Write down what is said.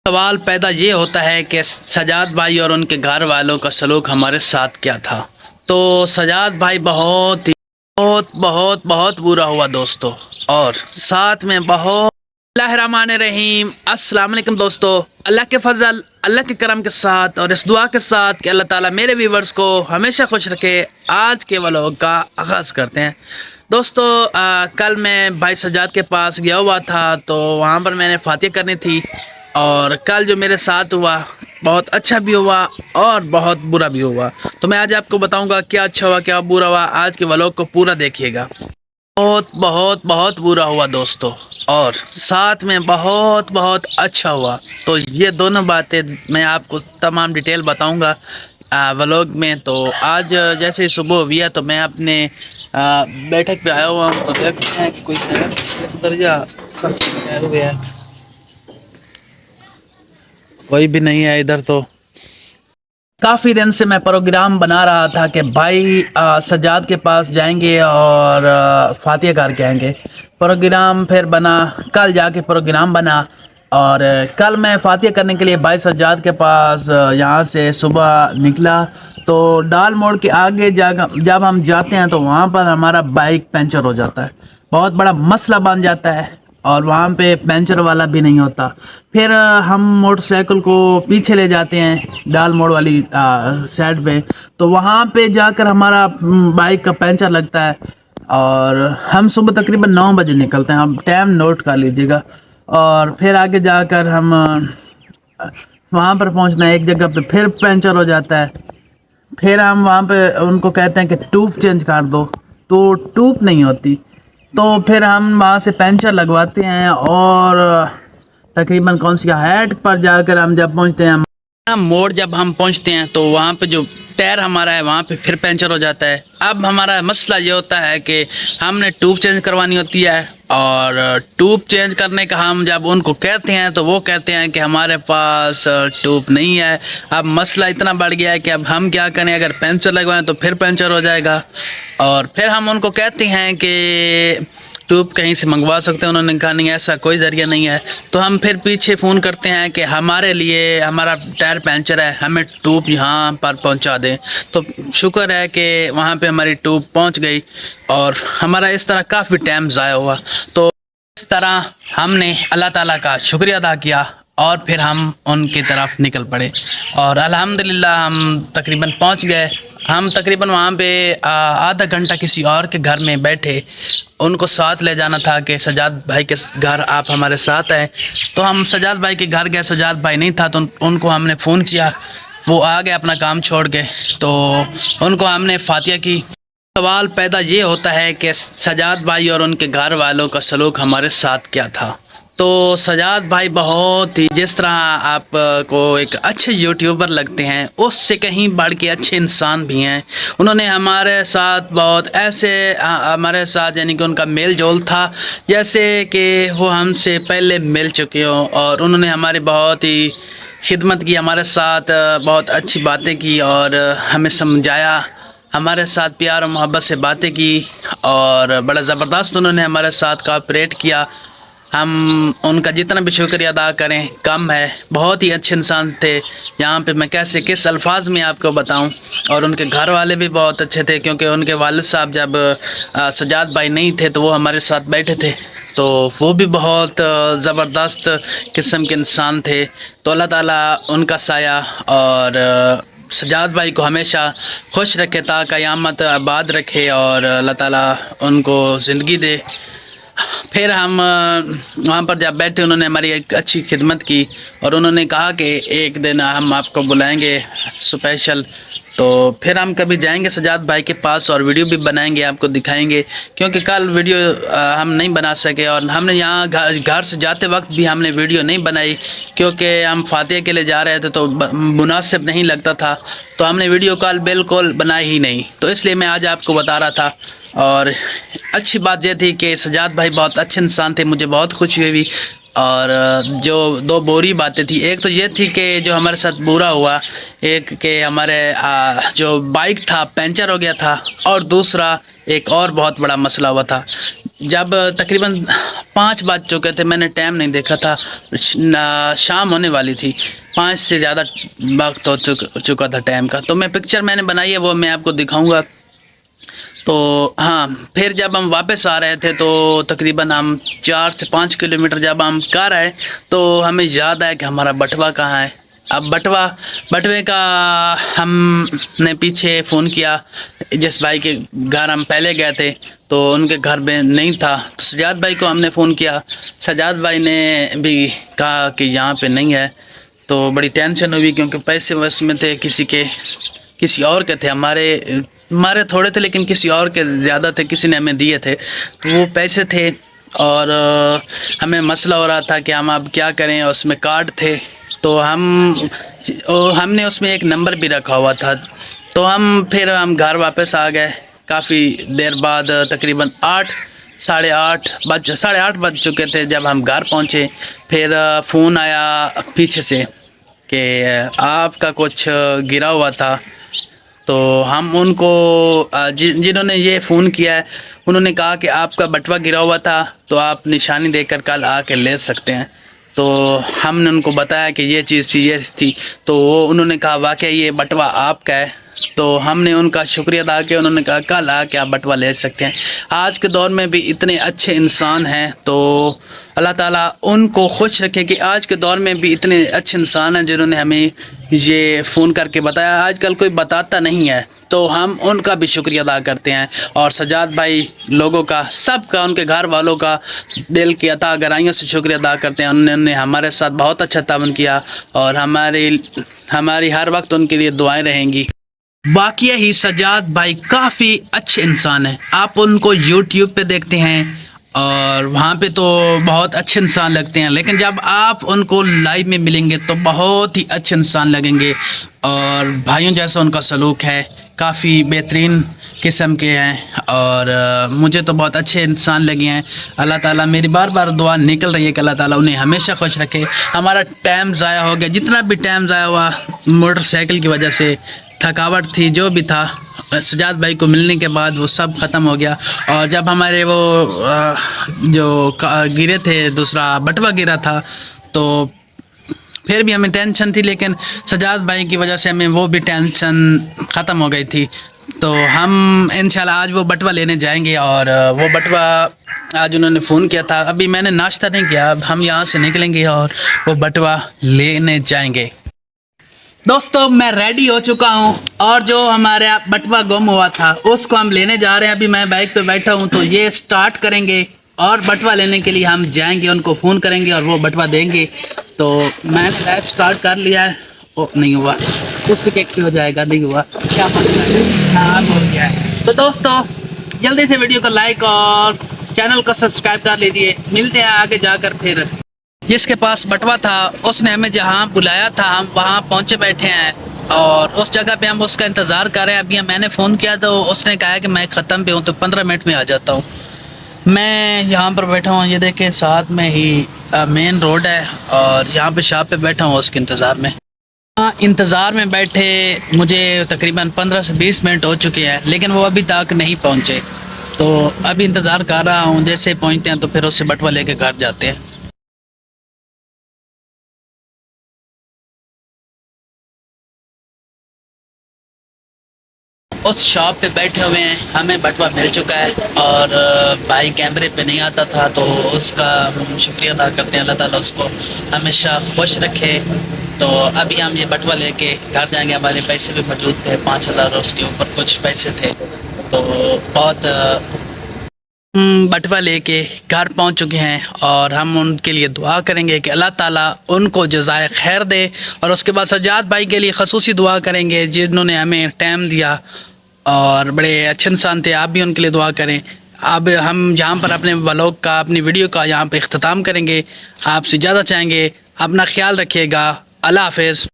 سوال پیدا یہ ہوتا ہے کہ سجاد بھائی اور ان کے گھر والوں کا سلوک ہمارے ساتھ کیا تھا۔ تو سجاد بھائی بہت برا ہوا دوستو، اور ساتھ میں اللہ الرحمن الرحیم۔ السلام علیکم دوستو، اللہ کے فضل، اللہ کے کرم کے ساتھ اور اس دعا کے ساتھ کہ اللہ تعالیٰ میرے ویورز کو ہمیشہ خوش رکھے، آج کے ولاگ کا آغاز کرتے ہیں۔ دوستو کل میں بھائی سجاد کے پاس گیا ہوا تھا، تو وہاں پر میں نے فاتحہ کرنی تھی، اور کل جو میرے ساتھ ہوا بہت اچھا بھی ہوا اور بہت برا بھی ہوا۔ تو میں آج آپ کو بتاؤں گا کیا اچھا ہوا کیا برا ہوا، آج کے ولاگ کو پورا دیکھیے گا۔ بہت برا ہوا دوستو، اور ساتھ میں بہت اچھا ہوا۔ تو یہ دونوں باتیں میں آپ کو تمام ڈیٹیل بتاؤں گا ولاگ میں۔ تو آج جیسے صبح ہوئی ہے تو میں اپنے بیٹھک پہ آیا ہوا ہوں، تو دیکھتے ہیں کہ کوئی درجہ ہوئے ہیں، کوئی بھی نہیں ہے ادھر۔ تو کافی دن سے میں پروگرام بنا رہا تھا کہ بھائی سجاد کے پاس جائیں گے اور فاتحہ کر کے آئیں گے۔ پروگرام پھر بنا، کل جا کے پروگرام بنا، اور کل میں فاتحہ کرنے کے لیے بھائی سجاد کے پاس یہاں سے صبح نکلا، تو ڈال موڑ کے آگے جب ہم جاتے ہیں تو وہاں پر ہمارا بائک پنچر ہو جاتا ہے، بہت بڑا مسئلہ بن جاتا ہے، اور وہاں پہ پنچر والا بھی نہیں ہوتا۔ پھر ہم موٹر سائیکل کو پیچھے لے جاتے ہیں ڈال موڑ والی سائڈ پہ، تو وہاں پہ جا کر ہمارا بائک کا پنچر لگتا ہے، اور ہم صبح تقریباً 9 بجے نکلتے ہیں، ہم ٹائم نوٹ کر لیجیے گا۔ اور پھر آگے جا کر ہم وہاں پر پہنچنا ہے ایک جگہ پہ، پھر پنچر ہو جاتا ہے، پھر ہم وہاں پہ ان کو کہتے ہیں کہ ٹیوب چینج کر دو، تو ٹیوب نہیں ہوتی، تو پھر ہم وہاں سے پنچر لگواتے ہیں، اور تقریباً کون سی ہیڈ پر جا کر ہم جب پہنچتے ہیں موڑ، جب ہم پہنچتے ہیں تو وہاں پہ جو ٹائر ہمارا ہے وہاں پہ پھر پنچر ہو جاتا ہے۔ اب ہمارا مسئلہ یہ ہوتا ہے کہ ہم نے ٹیوب چینج کروانی ہوتی ہے، اور ٹیوب چینج کرنے کا ہم جب ان کو کہتے ہیں تو وہ کہتے ہیں کہ ہمارے پاس ٹیوب نہیں ہے۔ اب مسئلہ اتنا بڑھ گیا ہے کہ اب ہم کیا کریں، اگر پنچر لگوائیں تو پھر پنچر ہو جائے گا، اور پھر ہم ان کو کہتے ہیں کہ ٹیوب کہیں سے منگوا سکتے ہیں، انہوں نے کہا نہیں ایسا کوئی ذریعہ نہیں ہے۔ تو ہم پھر پیچھے فون کرتے ہیں کہ ہمارے لیے ہمارا ٹائر پنچر ہے، ہمیں ٹیوب یہاں پر پہنچا دیں۔ تو شکر ہے کہ وہاں پہ ہماری ٹیوب پہنچ گئی، اور ہمارا اس طرح کافی ٹائم ضائع ہوا۔ تو اس طرح ہم نے اللہ تعالیٰ کا شکریہ ادا کیا، اور پھر ہم ان کی طرف نکل پڑے، اور الحمدللہ ہم تقریباً پہنچ گئے۔ ہم تقریباً وہاں پہ آدھا گھنٹہ کسی اور کے گھر میں بیٹھے، ان کو ساتھ لے جانا تھا کہ سجاد بھائی کے گھر آپ ہمارے ساتھ آئیں۔ تو ہم سجاد بھائی کے گھر گئے، سجاد بھائی نہیں تھا، تو ان کو ہم نے فون کیا، وہ آ گئے اپنا کام چھوڑ کے، تو ان کو ہم نے فاتحہ کی۔ سوال پیدا یہ ہوتا ہے کہ سجاد بھائی اور ان کے گھر والوں کا سلوک ہمارے ساتھ کیا تھا۔ تو سجاد بھائی بہت ہی، جس طرح آپ کو ایک اچھے یوٹیوبر لگتے ہیں، اس سے کہیں بڑھ کے اچھے انسان بھی ہیں۔ انہوں نے ہمارے ساتھ بہت ایسے ہمارے ساتھ یعنی کہ ان کا میل جول تھا جیسے کہ وہ ہم سے پہلے مل چکے ہوں، اور انہوں نے ہماری بہت ہی خدمت کی، ہمارے ساتھ بہت اچھی باتیں کی، اور ہمیں سمجھایا، ہمارے ساتھ پیار و محبت سے باتیں کی، اور بڑا زبردست انہوں نے ہمارے ساتھ کوآپریٹ کیا۔ ہم ان کا جتنا بھی شکریہ ادا کریں کم ہے، بہت ہی اچھے انسان تھے۔ یہاں پہ میں کیسے کس الفاظ میں آپ کو بتاؤں، اور ان کے گھر والے بھی بہت اچھے تھے، کیونکہ ان کے والد صاحب جب سجاد بھائی نہیں تھے تو وہ ہمارے ساتھ بیٹھے تھے، تو وہ بھی بہت زبردست قسم کے انسان تھے۔ تو اللہ تعالیٰ ان کا سایہ اور سجاد بھائی کو ہمیشہ خوش رکھے، تا قیامت آباد رکھے، اور اللہ تعالیٰ ان کو زندگی دے۔ پھر ہم وہاں پر جب بیٹھے، انہوں نے ہماری ایک اچھی خدمت کی، اور انہوں نے کہا کہ ایک دن ہم آپ کو بلائیں گے اسپیشل، تو پھر ہم کبھی جائیں گے سجاد بھائی کے پاس، اور ویڈیو بھی بنائیں گے، آپ کو دکھائیں گے، کیونکہ کل ویڈیو ہم نہیں بنا سکے، اور ہم نے یہاں گھر سے جاتے وقت بھی ہم نے ویڈیو نہیں بنائی، کیونکہ ہم فاتحہ کے لیے جا رہے تھے تو مناسب نہیں لگتا تھا، تو ہم نے ویڈیو کال بالکل بنائی ہی نہیں، تو اس لیے میں آج آپ کو بتا رہا تھا۔ اور اچھی بات یہ تھی کہ سجاد بھائی بہت اچھے انسان تھے، مجھے بہت خوشی ہوئی۔ اور جو دو بری باتیں تھیں، ایک تو یہ تھی کہ جو ہمارے ساتھ برا ہوا، ایک کہ ہمارے جو بائک تھا پنچر ہو گیا تھا، اور دوسرا ایک اور بہت بڑا مسئلہ ہوا تھا جب تقریباً 5 بج چکے تھے، میں نے ٹائم نہیں دیکھا تھا، شام ہونے والی تھی، 5 سے زیادہ وقت ہو چکا تھا ٹائم کا. تو میں پکچر میں نے بنائی ہے، وہ میں آپ کو دکھاؤں گا. تو ہاں، پھر جب ہم واپس آ رہے تھے تو تقریباً ہم 4 سے 5 کلومیٹر جب ہم کر آئے تو ہمیں یاد آیا کہ ہمارا بٹوا کہاں ہے. اب بٹوے کا ہم نے پیچھے فون کیا، جس بھائی کے گھر ہم پہلے گئے تھے تو ان کے گھر میں نہیں تھا، تو سجاد بھائی کو ہم نے فون کیا. سجاد بھائی نے بھی کہا کہ یہاں پہ نہیں ہے. تو بڑی ٹینشن ہوئی کیونکہ پیسے ویس میں تھے، کسی اور کے تھے. ہمارے تھوڑے تھے لیکن کسی اور کے زیادہ تھے، کسی نے ہمیں دیے تھے، تو وہ پیسے تھے. اور ہمیں مسئلہ ہو رہا تھا کہ ہم اب کیا کریں، اس میں کارڈ تھے تو ہم نے اس میں ایک نمبر بھی رکھا ہوا تھا. تو پھر ہم گھر واپس آ گئے. کافی دیر بعد تقریباً 8:30 بج چکے تھے جب ہم گھر پہنچے. پھر فون آیا پیچھے سے کہ آپ کا کچھ گرا ہوا تھا. تو ہم ان کو جنہوں نے یہ فون کیا ہے انہوں نے کہا کہ آپ کا بٹوا گرا ہوا تھا تو آپ نشانی دے کر کل آ کے لے سکتے ہیں. تو ہم نے ان کو بتایا کہ یہ چیز تھی تو انہوں نے کہا واقعی یہ بٹوا آپ کا ہے. تو ہم نے ان کا شکریہ ادا کیا. انہوں نے کہا کل آ کے آپ بٹوا لے سکتے ہیں. آج کے دور میں بھی اتنے اچھے انسان ہیں تو اللہ تعالیٰ ان کو خوش رکھے کہ آج کے دور میں بھی اتنے اچھے انسان ہیں جنہوں نے ہمیں یہ فون کر کے بتایا. آج کل کوئی بتاتا نہیں ہے تو ہم ان کا بھی شکریہ ادا کرتے ہیں. اور سجاد بھائی لوگوں کا، سب کا، ان کے گھر والوں کا دل کی عطا گرائیوں سے شکریہ ادا کرتے ہیں. انہوں نے ہمارے ساتھ بہت اچھا تعاون کیا اور ہماری ہر وقت ان کے لیے دعائیں رہیں گی. باقی ہی سجاد بھائی کافی اچھے انسان ہیں. آپ ان کو یوٹیوب پہ دیکھتے ہیں اور وہاں پہ تو بہت اچھے انسان لگتے ہیں، لیکن جب آپ ان کو لائیو میں ملیں گے تو بہت ہی اچھے انسان لگیں گے. اور بھائیوں جیسا ان کا سلوک ہے، کافی بہترین قسم کے ہیں اور مجھے تو بہت اچھے انسان لگے ہیں. اللہ تعالیٰ، میری بار بار دعا نکل رہی ہے کہ اللہ تعالیٰ انہیں ہمیشہ خوش رکھے. ہمارا ٹائم ضائع ہو گیا، جتنا بھی ٹائم ضائع ہوا موٹر سائیکل کی وجہ سے، تھکاوٹ تھی، جو بھی تھا، سجاد بھائی کو ملنے کے بعد وہ سب ختم ہو گیا. اور جب ہمارے وہ جو گرے تھے، دوسرا بٹوا گرا تھا تو پھر بھی ہمیں ٹینشن تھی، لیکن سجاد بھائی کی وجہ سے ہمیں وہ بھی ٹینشن ختم ہو گئی تھی. تو ہم انشاءاللہ آج وہ بٹوا لینے جائیں گے. اور وہ بٹوا آج انہوں نے فون کیا تھا، ابھی میں نے ناشتہ نہیں کیا، اب ہم یہاں سے نکلیں گے اور وہ بٹوا لینے جائیں گے. دوستو میں ریڈی ہو چکا ہوں اور جو ہمارا بٹوا گم ہوا تھا اس کو ہم لینے جا رہے ہیں. ابھی میں بائک پہ بیٹھا ہوں تو یہ سٹارٹ کریں گے اور بٹوا لینے کے لیے ہم جائیں گے، ان کو فون کریں گے اور وہ بٹوا دیں گے. تو میں نے بائک سٹارٹ کر لیا ہے. نہیں ہوا، اس پہ ہو جائے گا، نہیں ہوا، کیا مسئلہ ہے؟ ہاں ہو گیا ہے. تو دوستو جلدی سے ویڈیو کو لائک اور چینل کو سبسکرائب کر لیجئے. ملتے ہیں آگے جا کر. پھر جس کے پاس بٹوا تھا اس نے ہمیں جہاں بلایا تھا ہم وہاں پہنچے بیٹھے ہیں اور اس جگہ پہ ہم اس کا انتظار کر رہے ہیں. ابھی میں نے فون کیا تو اس نے کہا کہ میں ختم پہ ہوں تو 15 منٹ میں آ جاتا ہوں. میں یہاں پر بیٹھا ہوں، یہ دیکھیں ساتھ میں ہی مین روڈ ہے اور یہاں پہ شاپ پہ بیٹھا ہوں اس کے انتظار میں. انتظار میں بیٹھے مجھے تقریباً 15 سے 20 منٹ ہو چکے ہیں لیکن وہ ابھی تک نہیں پہنچے. تو ابھی انتظار کر رہا ہوں، جیسے پہنچتے ہیں تو پھر اس سے بٹوا لے کے گھر جاتے ہیں. اس شاپ پہ بیٹھے ہوئے ہیں، ہمیں بٹوا مل چکا ہے اور بھائی کیمرے پہ نہیں آتا تھا تو اس کا شکریہ ادا کرتے ہیں. اللہ تعالیٰ اس کو ہمیشہ خوش رکھے. تو ابھی ہم یہ بٹوا لے کے گھر جائیں گے. ہمارے پیسے بھی موجود تھے 5,000، اس کے اوپر کچھ پیسے تھے تو بہت بٹوا لے کے گھر پہنچ چکے ہیں اور ہم ان کے لیے دعا کریں گے کہ اللہ تعالیٰ ان کو جزائے خیر دے. اور اس کے بعد سجاد بھائی کے لیے خصوصی دعا کریں گے جنہوں نے ہمیں ٹائم دیا اور بڑے اچھے انسان تھے. آپ بھی ان کے لیے دعا کریں. اب ہم جہاں پر اپنے ولاگ کا، اپنی ویڈیو کا یہاں پہ اختتام کریں گے. آپ سے زیادہ چاہیں گے، اپنا خیال رکھیے گا. اللہ حافظ.